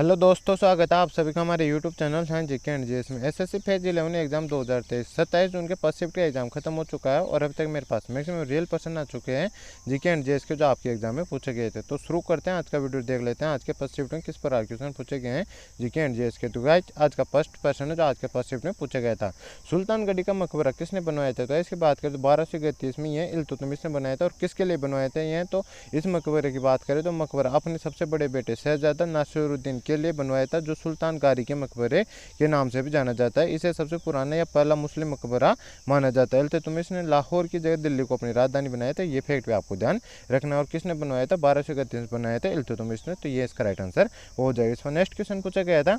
Hello दोस्तों, स्वागत है आप सभी का हमारे YouTube channel science GK and GS में। एसएससी फेज 11 एग्जाम 2023 27 जून के फर्स्ट शिफ्ट का एग्जाम खत्म हो चुका है और अभी तक मेरे पास मैक्सिमम रियल पर्सन आ चुके हैं जीके एंड जीएस के, जो आपके एग्जाम में पूछे गए थे। तो शुरू करते हैं आज का वीडियो, देख लेते हैं आज के फर्स्ट शिफ्ट में किस प्रकार क्वेश्चन पूछे गए हैं जीके एंड जीएस के। तो गाइस आज का फर्स्ट क्वेश्चन है जो आज के फर्स्ट शिफ्ट में पूछा गया था, सुल्तानगढ़ी का मकबरा किसने बनवाया था। तो इसकी बात करें तो 1231 में यह इल्तुतमिश ने बनाया था और किसके लिए बनवाया था यह। तो इस मकबरे की बात करें तो मकबरा अपने सबसे बड़े बेटे शहजादा नासिरुद्दीन के लिए बनवाया था, जो सुल्तानगारी के मकबरे के नाम से भी जाना जाता है। इसे सबसे पुराना या पहला मुस्लिम मकबरा माना जाता है। इल्तुतमिश ने लाहौर की जगह दिल्ली को अपनी राजधानी बनाया था, ये फैक्ट भी आपको ध्यान रखना। और किसने बनवाया था, 1231 बनाया था इल्तुतमिश ने। तो ये इसका राइट आंसर हो जाएगा। इसका नेक्स्ट क्वेश्चन पूछा गया था,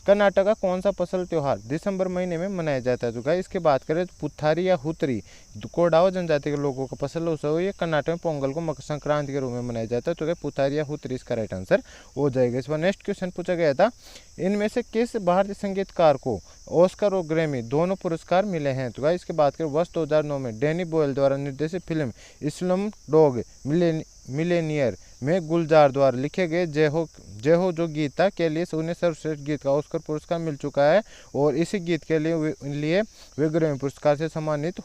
कर्नाटक का कौन सा फसल त्यौहार दिसंबर महीने में मनाया जाता है। तो गाइस इसकी बात करें तो पुथारी या हुतरी कोडावा जनजाति के लोगों का फसल उत्सव, ये कर्नाटक में पोंगल को मकर संक्रांति के रूप में मनाया जाता है। तो पुथारी या हुतरी इसका राइट आंसर हो जाएगा। इस बार नेक्स्ट क्वेश्चन पूछा गया था, इनमें से किस भारतीय संगीतकार को ऑस्कर और ग्रैमी दोनों पुरस्कार मिले हैं। तो गाइस इसकी बात करें वर्ष 2009 में डैनी बॉयल द्वारा निर्देशित फिल्म इस्लाम डॉग मिलेनियर में गुलजार द्वारा लिखे गए जय हो जो गीत था के लिए उन्हें सर्वश्रेष्ठ गीत का ऑस्कर पुरस्कार मिल चुका है और इसी गीत के लिए वे ग्रैमी पुरस्कार से सम्मानित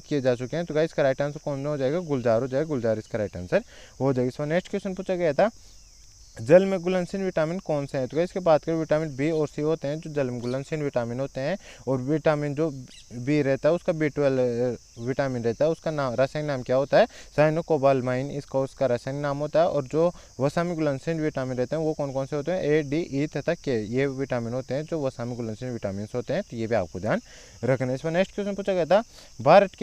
किए जा चुके हैं। तो गाइस इसका राइट आंसर कौन हो जाएगा, गुलजार हो जाएगा। गुलजार इसका राइट आंसर हो जाएगा। इसमें नेक्स्ट क्वेश्चन पूछा गया था, जल में घुलनशील विटामिन कौन से हैं। तो इसके बात करें विटामिन बी और सी होते हैं जो जल में घुलनशील विटामिन होते हैं, और विटामिन जो बी रहता है उसका B12 विटामिन रहता है, उसका नाम रासायनिक नाम क्या होता है, साइनोकोबालमाइन इसका उसका रासायनिक नाम होता है। और जो वसा में घुलनशील विटामिन रहते हैं वो कौन कौन से होते हैं, A, D, E तथा K, ये विटामिन होते हैं जो वसा में घुलनशील विटामिन होते हैं। तो ये भी आपको ध्यान रखना है। इसमें नेक्स्ट क्वेश्चन पूछा गया था, भारत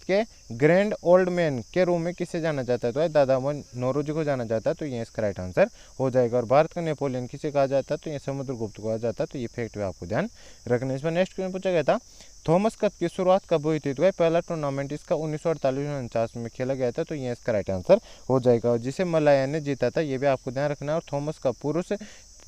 के ग्रैंड ओल्ड मैन के रूप में किसे जाना जाता है। तो दादा नौरोजी को जाना जाता है। तो ये इसका राइट आंसर हो जाएगा। और भारत का नेपोलियन किसे कहा जाता है, तो ये समुद्रगुप्त को कहा जाता है। तो ये फैक्ट भी आपको ध्यान रखना है। इसमें नेक्स्ट क्वेश्चन पूछा गया था, थॉमस कप की शुरुआत कब हुई थी। तो पहला टूर्नामेंट इसका 1948-49 में खेला गया था। तो ये इसका राइट आंसर हो जाएगा। और जिसे मलाया ने जीता था, ये भी आपको ध्यान रखना है। और थॉमस कप पुरुष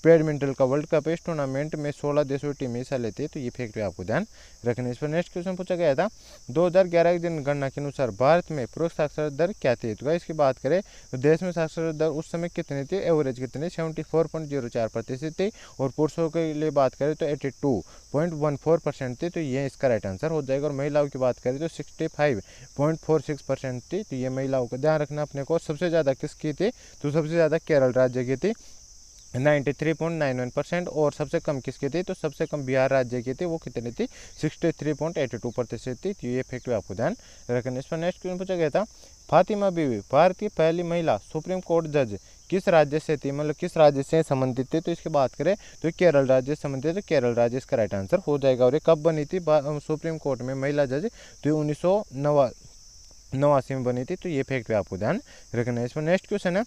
बैडमिंटन का वर्ल्ड कप इस टूर्नामेंट में 16 देशों की टीम हिस्सा लेती है। तो ये फैक्ट भी आपको ध्यान रखना है। इस पर नेक्स्ट क्वेश्चन पूछा गया था, 2011 की जनगणना के अनुसार भारत में पुरुष साक्षरता दर क्या थी। तो इसकी बात करें तो देश में साक्षरता दर उस समय कितनी थी, एवरेज कितनी, 74.04% थी। और पुरुषों के लिए बात करें तो 82.14% थी। तो ये इसका राइट आंसर हो जाएगा। और महिलाओं की बात करें तो 65.46% थी। तो ये महिलाओं का ध्यान रखना अपने को। सबसे ज़्यादा किसकी थी, तो सबसे ज़्यादा केरल राज्य की थी 93.91%। और सबसे कम किसकी थी, तो सबसे कम बिहार राज्य की थी, वो कितनी थी, 63.82% थी। तो ये फैक्ट आपको ध्यान रखना। इस पर नेक्स्ट क्वेश्चन पूछा गया था, फातिमा बीवी भारत की पहली महिला सुप्रीम कोर्ट जज किस राज्य से थी, मतलब किस राज्य से संबंधित थी। तो इसकी बात करें तो केरल राज्य से संबंधित है। तो केरल राज्य इसका राइट आंसर हो जाएगा। और ये कब बनी थी सुप्रीम कोर्ट में महिला जज, तो 1989 में बनी थी। तो ये फैक्ट भी आपको ध्यान रखना है। इसमें नेक्स्ट क्वेश्चन है,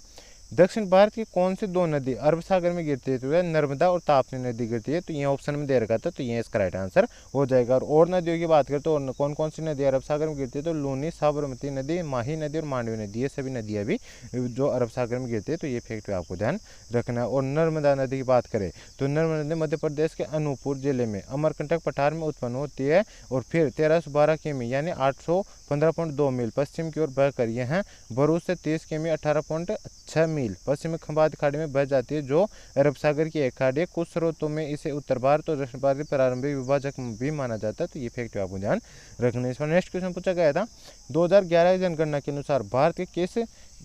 दक्षिण भारत की कौन सी दो नदी अरब सागर में गिरती है। तो नर्मदा और ताप्ती नदी गिरती है। तो ये ऑप्शन में दे रखा था। तो ये इसका राइट आंसर हो जाएगा। और नदियों की बात करें तो कौन कौन सी नदी अरब सागर में गिरती है, तो लूनी, साबरमती नदी, माही नदी और मांडवी नदी, ये सभी नदियाँ भी जो अरब सागर में गिरती है। तो ये फैक्ट आपको ध्यान रखना है। और नर्मदा नदी की बात करें तो नर्मदा नदी मध्य प्रदेश के अनूपपुर जिले में अमरकंटक पठार में उत्पन्न होती है और फिर 1312 किमी यानी 815.2 मील पश्चिम की ओर बहकर यह भरूच से 30 किमी 18.6 मील पश्चिम में खंबात खाड़ी में बह जाती है, जो अरब सागर की एक खाड़ी है। कुछ स्रोतों में इसे उत्तर भारत और दक्षिण भारत के प्रारंभिक विभाजक भी माना जाता है। तो ये फैक्ट आपको ध्यान रखना है। इस पर नेक्स्ट क्वेश्चन पूछा गया था, 2011 की जनगणना के अनुसार भारत के किस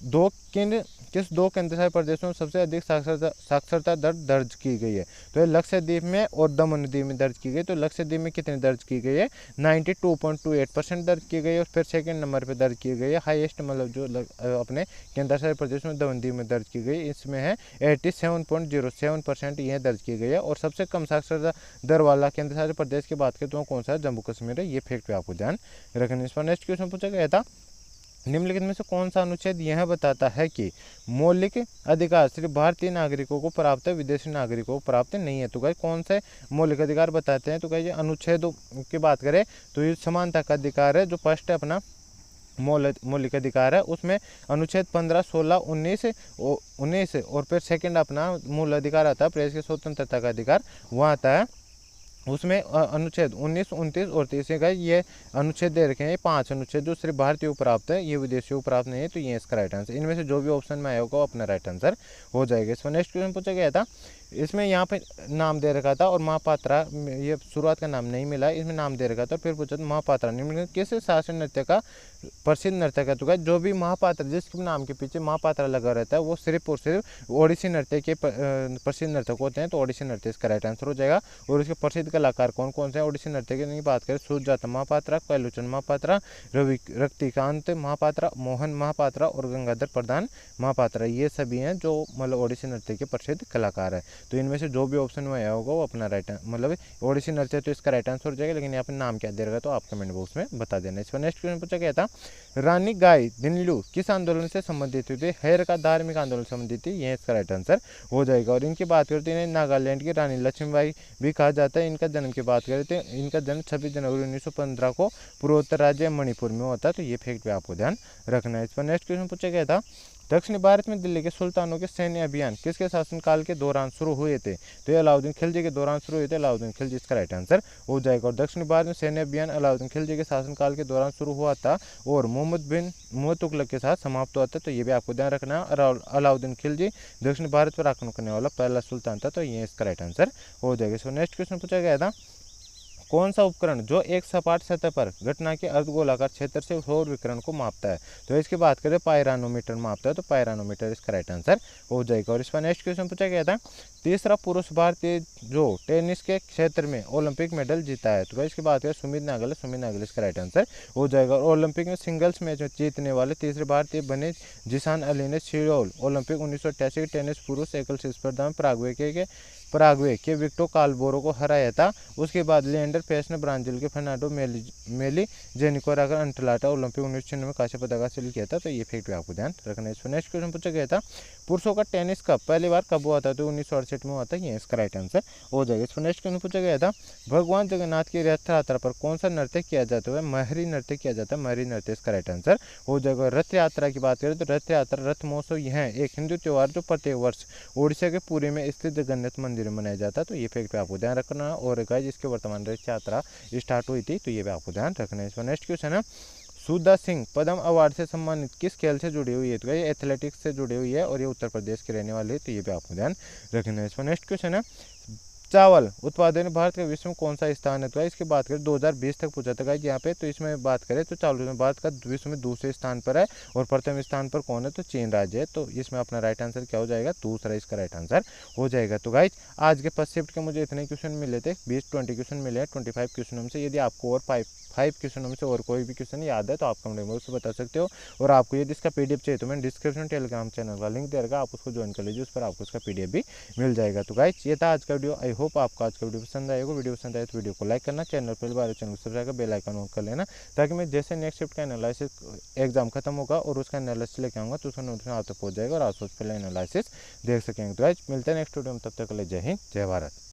दो केंद्रशासित प्रदेशों में सबसे अधिक साक्षरता दर दर्ज की गई है। तो ये लक्षद्वीप में और दमन द्वीप में दर्ज की गई। तो लक्षद्वीप में कितनी दर्ज की गई है, 92.28% दर्ज की गई। और फिर सेकंड नंबर पे दर्ज की गई है हाईएस्ट, मतलब जो अपने केंद्रशासित प्रदेश में दमन द्वीप में दर्ज की गई, इसमें है 87.07% यह दर्ज की गई है। और सबसे कम साक्षरता दर वाला केंद्रशासित प्रदेश की बात करें तो कौन सा है, जम्मू कश्मीर है। ये फैक्ट पे आपको ध्यान रखना। इस पर नेक्स्ट क्वेश्चन पूछा गया था, निम्नलिखित में से कौन सा अनुच्छेद यह बताता है कि मौलिक अधिकार सिर्फ भारतीय नागरिकों को प्राप्त है, विदेशी नागरिकों को प्राप्त नहीं है। तो गाइस कौन से मौलिक अधिकार बताते हैं, तो गाइस ये अनुच्छेद की बात करें तो ये समानता का अधिकार है, जो फर्स्ट है अपना मौलिक अधिकार है, उसमें अनुच्छेद 15, 16, 19 और फिर सेकंड अपना मूल अधिकार आता है, प्रेस की स्वतंत्रता का अधिकार, वहाँ आता है उसमें अनुच्छेद 19, 29 और 30 का ये अनुच्छेद दे रखे हैं, ये 5 अनुच्छेद जो सिर्फ भारतीय प्राप्त है, ये विदेशियों प्राप्त नहीं है, तो ये इसका राइट आंसर। इनमें से जो भी ऑप्शन में आया होगा वो अपना राइट आंसर हो जाएगा। इसमें नेक्स्ट क्वेश्चन पूछा गया था, इसमें यहाँ पे नाम दे रखा था और महापात्रा, ये शुरुआत का नाम नहीं मिला, इसमें नाम दे रखा था। फिर पूछा था महापात्रा निम्नलिखित किस शास्त्रीय नृत्य का प्रसिद्ध नृत्य का, तो जो भी महापात्र जिसके नाम के पीछे महापात्रा लगा रहता है वो सिर्फ और सिर्फ ओडिसी नृत्य के प्रसिद्ध नर्तक होते हैं, तो ओडिसी नृत्य इसका राइट आंसर हो जाएगा। और इसके प्रसिद्ध कलाकार कौन कौन से हैं ओडिसी नृत्य की बात करें, सुजाता महापात्रा, कैलुचन महापात्रा, रक्तिकांत महापात्रा, मोहन महापात्रा और गंगाधर प्रधान महापात्रा, ये सभी हैं जो मतलब ओडिसी नृत्य के प्रसिद्ध कलाकार है। तो इनमें से जो भी ऑप्शन में आया होगा वो अपना राइट मतलब ओडिसी नृत्य तो इसका राइट आंसर हो जाएगा। लेकिन यहाँ पे नाम क्या दे रहा तो आप कमेंट बॉक्स में बता देना। इस पर नेक्स्ट क्वेश्चन पूछा गया था, रानी गाय दिनलू किस आंदोलन से संबंधित हुई थी, हैर का धार्मिक आंदोलन से संबंधित थी, ये इसका राइट आंसर हो जाएगा। और इनकी बात करते हैं नागालैंड की रानी लक्ष्मीबाई भी कहा जाता है। इनका जन्म की बात करें तो इनका जन्म 26 जनवरी 1915 को पूर्वोत्तर राज्य मणिपुर में होता है, तो ये फैक्ट भी आपको ध्यान रखना है। इस पर नेक्स्ट क्वेश्चन पूछा गया था, दक्षिणी भारत में दिल्ली के सुल्तानों के सैन्य अभियान किसके शासनकाल के दौरान शुरू हुए थे, तो ये अलाउद्दीन खिलजी के दौरान शुरू हुए थे, अलाउद्दीन खिलजी इसका राइट आंसर हो जाएगा। और दक्षिणी भारत में सैन्य अभियान अलाउद्दीन खिलजी के शासनकाल के दौरान शुरू हुआ था और मोहम्मद तुगलक के साथ समाप्त हुआ था, तो ये भी आपको ध्यान रखना है। और अलाउद्दीन खिलजी दक्षिण भारत पर आक्रमण करने वाला पहला सुल्तान था, तो ये इसका राइट आंसर हो जाएगा। इसको नेक्स्ट क्वेश्चन पूछा गया था, कौन सा उपकरण जो एक सपाट सतह पर घटना के अर्धगोलाकार क्षेत्र से सौर विकिरण को मापता है, तो इसकी बात करें पायरानोमीटर मापता है, तो पायरानोमीटर इसका राइट आंसर हो जाएगा। और इस पर नेक्स्ट क्वेश्चन पूछा गया था, तीसरा पुरुष भारतीय जो टेनिस के क्षेत्र में ओलंपिक मेडल जीता है, तो इसकी बात करें सुमित नागल, सुमित नागल इसका राइट आंसर हो जाएगा। और ओलंपिक में सिंगल्स मैच में जीतने वाले तीसरे भारतीय बने जिशान अली ने सियोल ओलंपिक 1988 के टेनिस पुरुष एकल स्पर्धा में पराग्वे के विक्टर काल्बोरो को हराया था। उसके बाद लिएंडर पेस ने ब्राजील के फर्नांडो मेली जेनिको हराकर अंटलाटा ओलंपिक 1996 में कांस्य पदक हासिल किया था, तो ये फैक्ट भी आपको ध्यान रखना है। इस पर नेक्स्ट क्वेश्चन पूछा गया था, पुरुषों का टेनिस कप पहली बार कब हुआ था, तो 1968 में हुआ था, ये इसका राइट आंसर हो जाएगा। इस पर नेक्स्ट क्वेश्चन पूछा गया था, भगवान जगन्नाथ की रथ यात्रा पर कौन सा नृत्य किया जाता है, महरी नृत्य किया जाता है, महरी नृत्य इसका राइट आंसर हो जाएगा। रथ यात्रा की बात करें तो रथ यात्रा रथ महोत्सव यह एक हिंदू त्यौहार जो प्रत्येक वर्ष उड़ीसा के पुरी में स्थित जगन्नाथ मंदिर में मनाया जाता है, तो ये फैक्ट पे आपको ध्यान रखना है। और गाइस इसके वर्तमान रथ यात्रा स्टार्ट हुई थी, तो ये भी आपको ध्यान रखना है। इस पर नेक्स्ट क्वेश्चन है, सुधा सिंह पद्म अवार्ड से सम्मानित किस खेल से जुड़ी हुई है, तो ये एथलेटिक्स से जुड़ी हुई है और ये उत्तर प्रदेश की रहने वाली है, तो ये भी आपको ध्यान रखना है। इस पर नेक्स्ट क्वेश्चन है, चावल उत्पादन में भारत का विश्व में कौन सा स्थान है, तो इसकी बात करें 2020 तक पूछा था यहाँ पे, तो इसमें बात करें तो चावल में भारत का विश्व में दूसरे स्थान पर है और प्रथम स्थान पर कौन है, तो चीन राज्य है, तो इसमें अपना राइट आंसर क्या हो जाएगा, दूसरा इसका राइट आंसर हो जाएगा। तो गाइज आज के फर्स्ट शिफ्ट के मुझे इतने क्वेश्चन मिले थे, 20-20 क्वेश्चन मिले हैं 25 क्वेश्चनों से। यदि आपको और 5 क्वेश्चनों में से और कोई भी क्वेश्चन याद है तो आप कमेंट बॉक्स में बता सकते हो। और आपको यदि इसका पीडीएफ चाहिए तो मैंने डिस्क्रिप्शन टेलीग्राम चैनल का लिंक दे रखा, आप उसको ज्वाइन कर लीजिए, उस पर आपको इसका पीडीएफ भी मिल जाएगा। तो गाइस ये था आज का वीडियो, आई होप आपको आज का वीडियो पसंद आएगा। वीडियो पसंद आए तो वीडियो को लाइक करना, चैनल पहली बार चैनल को सब्सक्राइब कर बेल आइकन ऑन कर लेना, ताकि मैं जैसे नेक्स्ट शिफ्ट का एनालिसिस एग्जाम खत्म होगा और उसका एनालिसिस लेके आऊँगा तो उसका नोटिफिकेशन आप तक पहुँच जाएगा और आप उससे पहले एनालिसिस देख सकेंगे। तो गाइस मिलते हैं नेक्स्ट वीडियो में, तब तक के लिए जय हिंद जय भारत।